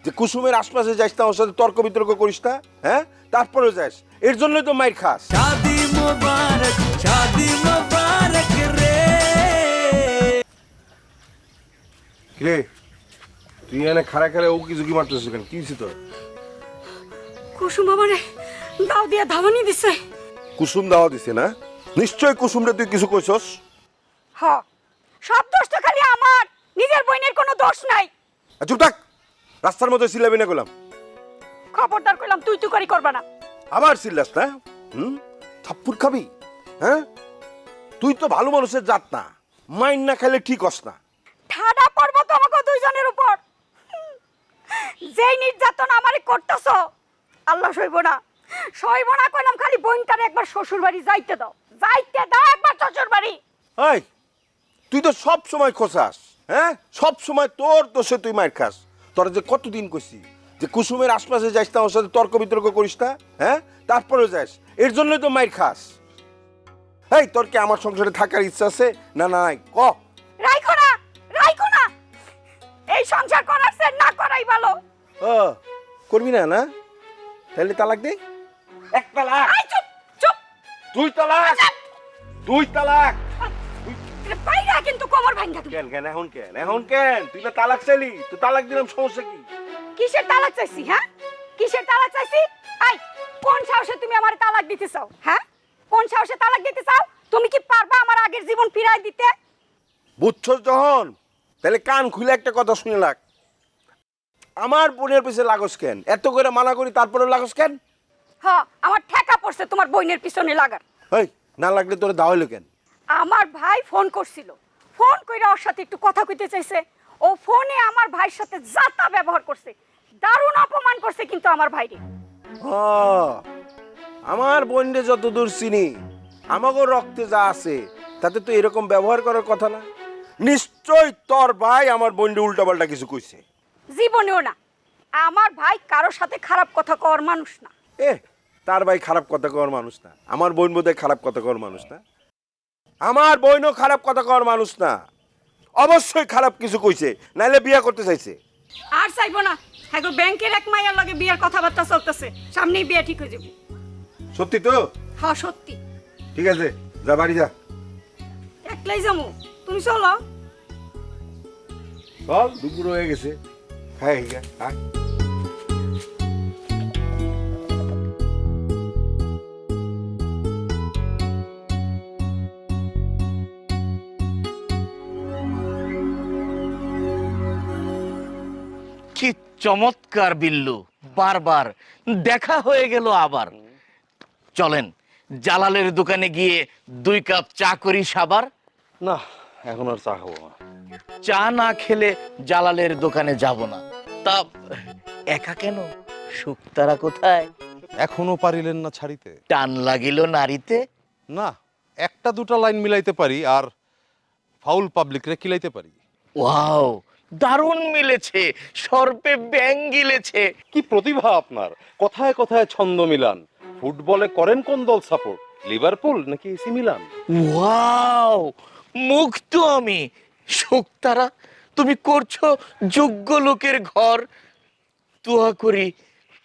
যে কুসুমের আশপাশে যাইস না, ওর সাথে তর্ক বিতর্ক করিস না, হ্যাঁ? তারপরেও যাস, এর জন্যই তো মাইর খাস। शादी मुबारक रे। কিরে, তুই এনে খাড়া খাড়া ও কিছু কি মারতেছিস কেন? কি হয়েছে তোর? কুসুম আমারে দাও দিয়া ধাওয়ানি দিছে। কুসুম দাওয়া দিছে না? নিশ্চয় কুসুমরে তুই কিছু কইছস। হ, সব দোষ তো খালি আমার, নিজের বোনের কোনো দোষ নাই। চুপ থাক, রাস্তার মধ্যে চিল্লাবি না গেলাম। খবরদার কইলাম তুই করি করবা না। আবার চিল্লাস না? থাপ্পড় খাবি? হ্যাঁ, তুই তো ভালো মানুষের জাত না, মাইন না খেলে ঠিক হস না। ঠাডা পড়বো তোমাকে দুইজনের উপর। যেই নির্যাতন আমারে করতেছো, আল্লাহ সইব না, সইব না কইলাম। খালি বোনটারে একবার শ্বশুর বাড়ি যাইতে দাও, একবার শ্বশুর বাড়ি। এই, তুই তো সব সময় খোসাস, হ্যাঁ? সব সময় তোর দোষে তুই মার খাস। তোরা যে কতদিন কইছি যে কুসুমের আশপাশে যাইস না, ওর সাথে তর্ক বিতর্ক করিস না, হ্যাঁ? তারপরেও যাস, এর জন্যই তো মার খাস। এই, তোর কি আমার সংসারে থাকার ইচ্ছা আছে না নাই? ক। রাইখো না, এই সংসার করার চেয়ে না করাই ভালো। ও, করবি না না? তাহলে তালাক দে। এক তালাক। আই চুপ চুপ। দুই তালাক। দুই তালাক। বাইরা কিন্তু কোমর ভাঙা তুমি। কেন এখন কেন তুই না তালাক চাইলি? তো তালাক দিলাম, সমস্যা কি? কিসের তালাক চাইছি? হ্যাঁ, কিসের তালাক চাইছি? আই, কোন সাহসে তুমি আমারে তালাক দিতে চাও? হ্যাঁ, কোন সাহসে তালাক দিতে চাও? তুমি কি পারবা আমার আগের জীবন ফিরাই দিতে? বুঝছস যখন, তাহলে কান খুলে একটা কথা শুনে লাগ। আমার বোনের পিছে লাগস কেন? এত করে মানা করি তারপরে লাগস কেন? হ্যাঁ, আমার ঠেকা পড়ছে তোমার বোনের পিছনে লাগার। এই, না লাগলে তোরে দাও হইলো কেন? আমার ভাই ফোন করছিল, ফোন কইরা ওর সাথে একটু কথা কইতে চাইছে। ও ফোনে আমার ভাইয়ের সাথে যাতা ব্যবহার করছে, দারুণ অপমান করছে কিন্তু আমার ভাইরে। ও, আমার বোনরে যত দূর চিনি, আমাকে রক্তে যা আছে তাতে তো এরকম ব্যবহার করার কথা না। নিশ্চয় তোর ভাই আমার বোনরে উল্টাপাল্টা কিছু কইছে। জীবনেও না, আমার ভাই কারোর সাথে খারাপ কথা কওয়ার মানুষ না। তার ভাই খারাপ কথা কওয়ার মানুষ না, আমার বোন বোধহয় খারাপ কথা কওয়ার মানুষ না। আমার বোনও খারাপ কথা কওয়ার মানুষ না, অবশ্যই খারাপ কিছু কইছে, নাইলে বিয়ে করতে চাইছে। আর চাইবো না, হ্যাঁ গো, ব্যাংকের এক মাইয়ার লগে বিয়ের কথাবার্তা চলতেছে, সামনেই বিয়ে ঠিক হয়ে যাবে। সত্যি তো? হ্যাঁ সত্যি। ঠিক আছে, যা বাড়ি যা। একলাই যাবো, তুমি চলো। চল, দুপুর হয়ে গেছে, খাই আয়। কি চমৎকার বিল্লু, বারবার দেখা হয়ে গেল আবার। চলেন জালালের দোকানে গিয়ে 2 কাপ চা করি সাবার। না, এখন আর চা খাবো না। চা না খেলে জালালের দোকানে যাব না। তা একা কেন? শুক্তারা কোথায়? এখনো পারিলেন না ছাড়িতে? টান লাগিল নারীতে? না, একটা দুটা লাইন মিলাইতে পারি, আর ফাউল পাবলিক রে কিলাইতে পারি। ওয়াও, দারুণ মিলেছে, সর্পে ব্যাং গিলেছে। কি প্রতিভা আপনার! কথায় কথায় ছন্দ মিলান। ফুটবলে করেন কোন দল সাপোর্ট, লিভারপুল নাকি এসি মিলান? ওয়াও, মুগ্ধ আমি। শুক্তারা, তুমি করছো যোগ্য লোকের ঘর। দোয়া করি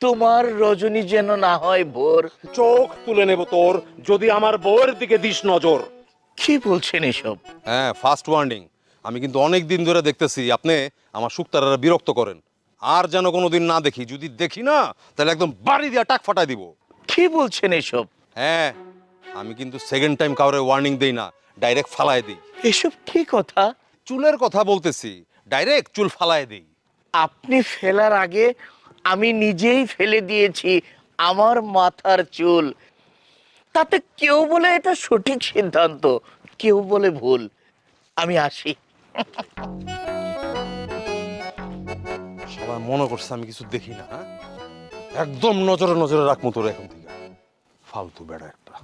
তোমার রজনী যেন না হয় ভোর। চোখ তুলে নেব তোর যদি আমার বউয়ের দিকে দিস নজর। কি বলছেন এসব? হ্যাঁ, ফার্স্ট ওয়ার্নিং। আমি কিন্তু অনেক দিন ধরে দেখতেছি আপনি আমার শুক্তারারা বিরক্ত করেন। আর যেন কোনোদিন না দেখি, যদি দেখি না তাহলে একদম বাড়ি দিয়া টাক ফাটাই দিব। কি বলছেন এসব? হ্যাঁ, আমি কিন্তু সেকেন্ড টাইম কাউরে ওয়ার্নিং দেই না, ডাইরেক্ট ফালায় দিই। এসব কি কথা? চুলের কথা বলতেছি, ডাইরেক্ট চুল ফালায় দিই। আপনি ফেলার আগে আমি নিজেই ফেলে দিয়েছি আমার মাথার চুল। তাতে কেউ বলে এটা সঠিক সিদ্ধান্ত, কেউ বলে ভুল। আমি আসি। সবাই মনে করছে আমি কিছু দেখি না। একদম নজরে নজরে রাখবো তোর এখন থেকে। ফালতু বেড়া একটা।